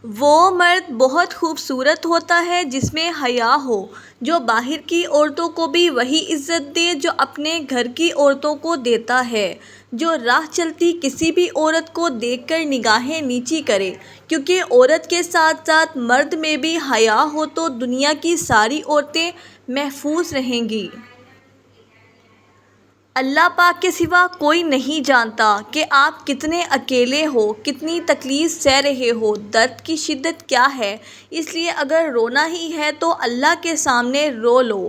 وہ مرد بہت خوبصورت ہوتا ہے جس میں حیا ہو، جو باہر کی عورتوں کو بھی وہی عزت دے جو اپنے گھر کی عورتوں کو دیتا ہے، جو راہ چلتی کسی بھی عورت کو دیکھ کر نگاہیں نیچی کرے، کیونکہ عورت کے ساتھ ساتھ مرد میں بھی حیا ہو تو دنیا کی ساری عورتیں محفوظ رہیں گی۔ اللہ پاک کے سوا کوئی نہیں جانتا کہ آپ کتنے اکیلے ہو، کتنی تکلیف سہ رہے ہو، درد کی شدت کیا ہے۔ اس لیے اگر رونا ہی ہے تو اللہ کے سامنے رو لو۔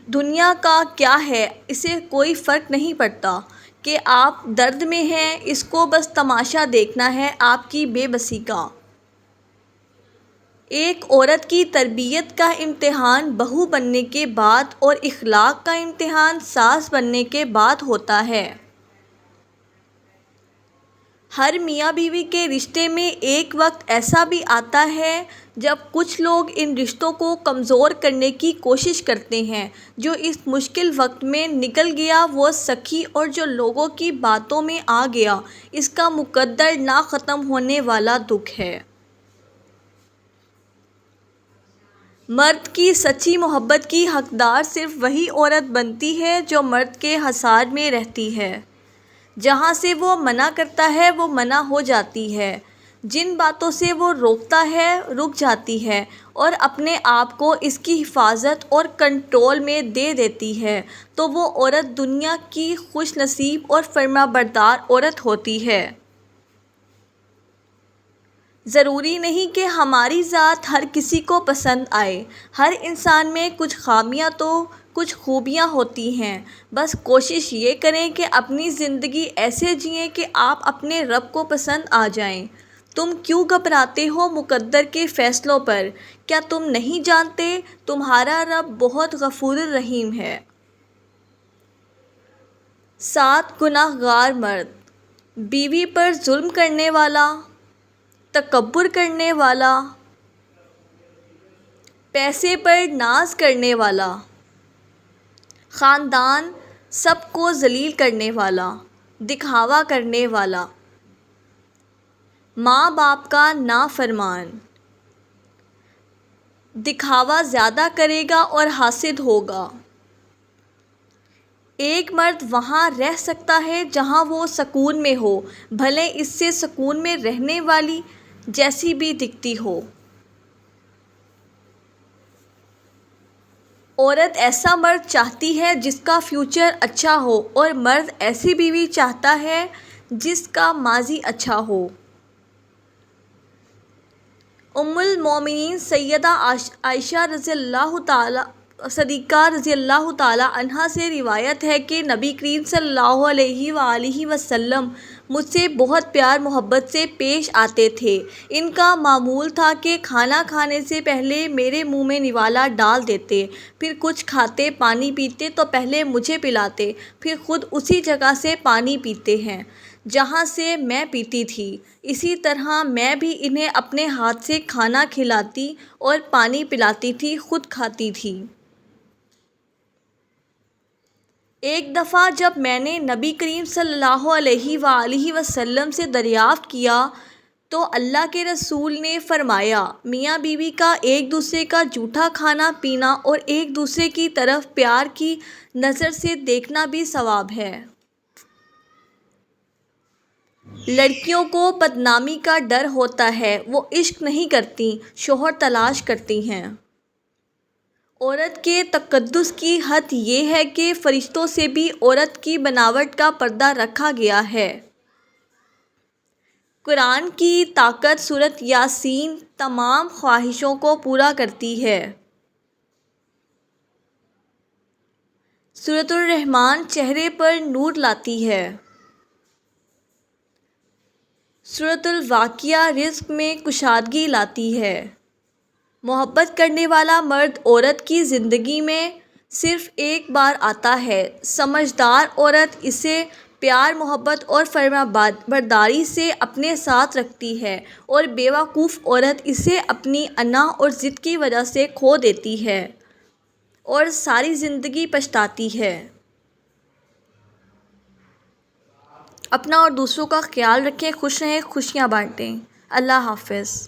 دنیا کا کیا ہے، اسے کوئی فرق نہیں پڑتا کہ آپ درد میں ہیں، اس کو بس تماشا دیکھنا ہے آپ کی بے بسی کا۔ ایک عورت کی تربیت کا امتحان بہو بننے کے بعد اور اخلاق کا امتحان ساس بننے کے بعد ہوتا ہے۔ ہر میاں بیوی کے رشتے میں ایک وقت ایسا بھی آتا ہے جب کچھ لوگ ان رشتوں کو کمزور کرنے کی کوشش کرتے ہیں۔ جو اس مشکل وقت میں نکل گیا وہ سخی، اور جو لوگوں کی باتوں میں آ گیا اس کا مقدر نہ ختم ہونے والا دکھ ہے۔ مرد کی سچی محبت کی حقدار صرف وہی عورت بنتی ہے جو مرد کے حصار میں رہتی ہے۔ جہاں سے وہ منع کرتا ہے وہ منع ہو جاتی ہے، جن باتوں سے وہ روکتا ہے رک جاتی ہے، اور اپنے آپ کو اس کی حفاظت اور کنٹرول میں دے دیتی ہے، تو وہ عورت دنیا کی خوش نصیب اور فرمانبردار عورت ہوتی ہے۔ ضروری نہیں کہ ہماری ذات ہر کسی کو پسند آئے۔ ہر انسان میں کچھ خامیاں تو کچھ خوبیاں ہوتی ہیں۔ بس کوشش یہ کریں کہ اپنی زندگی ایسے جئیں کہ آپ اپنے رب کو پسند آ جائیں۔ تم کیوں گھبراتے ہو مقدر کے فیصلوں پر؟ کیا تم نہیں جانتے تمہارا رب بہت غفور الرحیم ہے؟ 7 گناہ گار مرد: بیوی پر ظلم کرنے والا، تکبر کرنے والا، پیسے پر ناز کرنے والا، خاندان سب کو ذلیل کرنے والا، دکھاوا کرنے والا، ماں باپ کا نافرمان۔ دکھاوا زیادہ کرے گا اور حاسد ہوگا۔ ایک مرد وہاں رہ سکتا ہے جہاں وہ سکون میں ہو، بھلے اس سے سکون میں رہنے والی جیسی بھی دکھتی ہو۔ عورت ایسا مرد چاہتی ہے جس کا فیوچر اچھا ہو، اور مرد ایسی بیوی چاہتا ہے جس کا ماضی اچھا ہو۔ ام المومنین سیدہ عائشہ صدیقہ رضی اللہ تعالی عنہا سے روایت ہے کہ نبی کریم صلی اللہ علیہ وآلہ وسلم مجھ سے بہت پیار محبت سے پیش آتے تھے۔ ان کا معمول تھا کہ کھانا کھانے سے پہلے میرے منہ میں نوالا ڈال دیتے، پھر کچھ کھاتے پانی پیتے تو پہلے مجھے پلاتے، پھر خود اسی جگہ سے پانی پیتے ہیں جہاں سے میں پیتی تھی۔ اسی طرح میں بھی انہیں اپنے ہاتھ سے کھانا کھلاتی اور پانی پلاتی تھی، خود کھاتی تھی۔ ایک دفعہ جب میں نے نبی کریم صلی اللہ علیہ وآلہ وسلم سے دریافت کیا تو اللہ کے رسول نے فرمایا، میاں بیوی کا ایک دوسرے کا جھوٹا کھانا پینا اور ایک دوسرے کی طرف پیار کی نظر سے دیکھنا بھی ثواب ہے۔ لڑکیوں کو بدنامی کا ڈر ہوتا ہے، وہ عشق نہیں کرتیں، شوہر تلاش کرتی ہیں۔ عورت کے تقدس کی حد یہ ہے کہ فرشتوں سے بھی عورت کی بناوٹ کا پردہ رکھا گیا ہے۔ قرآن کی طاقت سورۃ یاسین تمام خواہشوں کو پورا کرتی ہے۔ سورۃ الرحمن چہرے پر نور لاتی ہے۔ سورۃ الواقعہ رزق میں کشادگی لاتی ہے۔ محبت کرنے والا مرد عورت کی زندگی میں صرف ایک بار آتا ہے۔ سمجھدار عورت اسے پیار محبت اور فرمانبرداری سے اپنے ساتھ رکھتی ہے، اور بیوقوف عورت اسے اپنی انا اور ضد کی وجہ سے کھو دیتی ہے اور ساری زندگی پچھتاتی ہے۔ اپنا اور دوسروں کا خیال رکھیں، خوش رہیں، خوشیاں بانٹیں۔ اللہ حافظ۔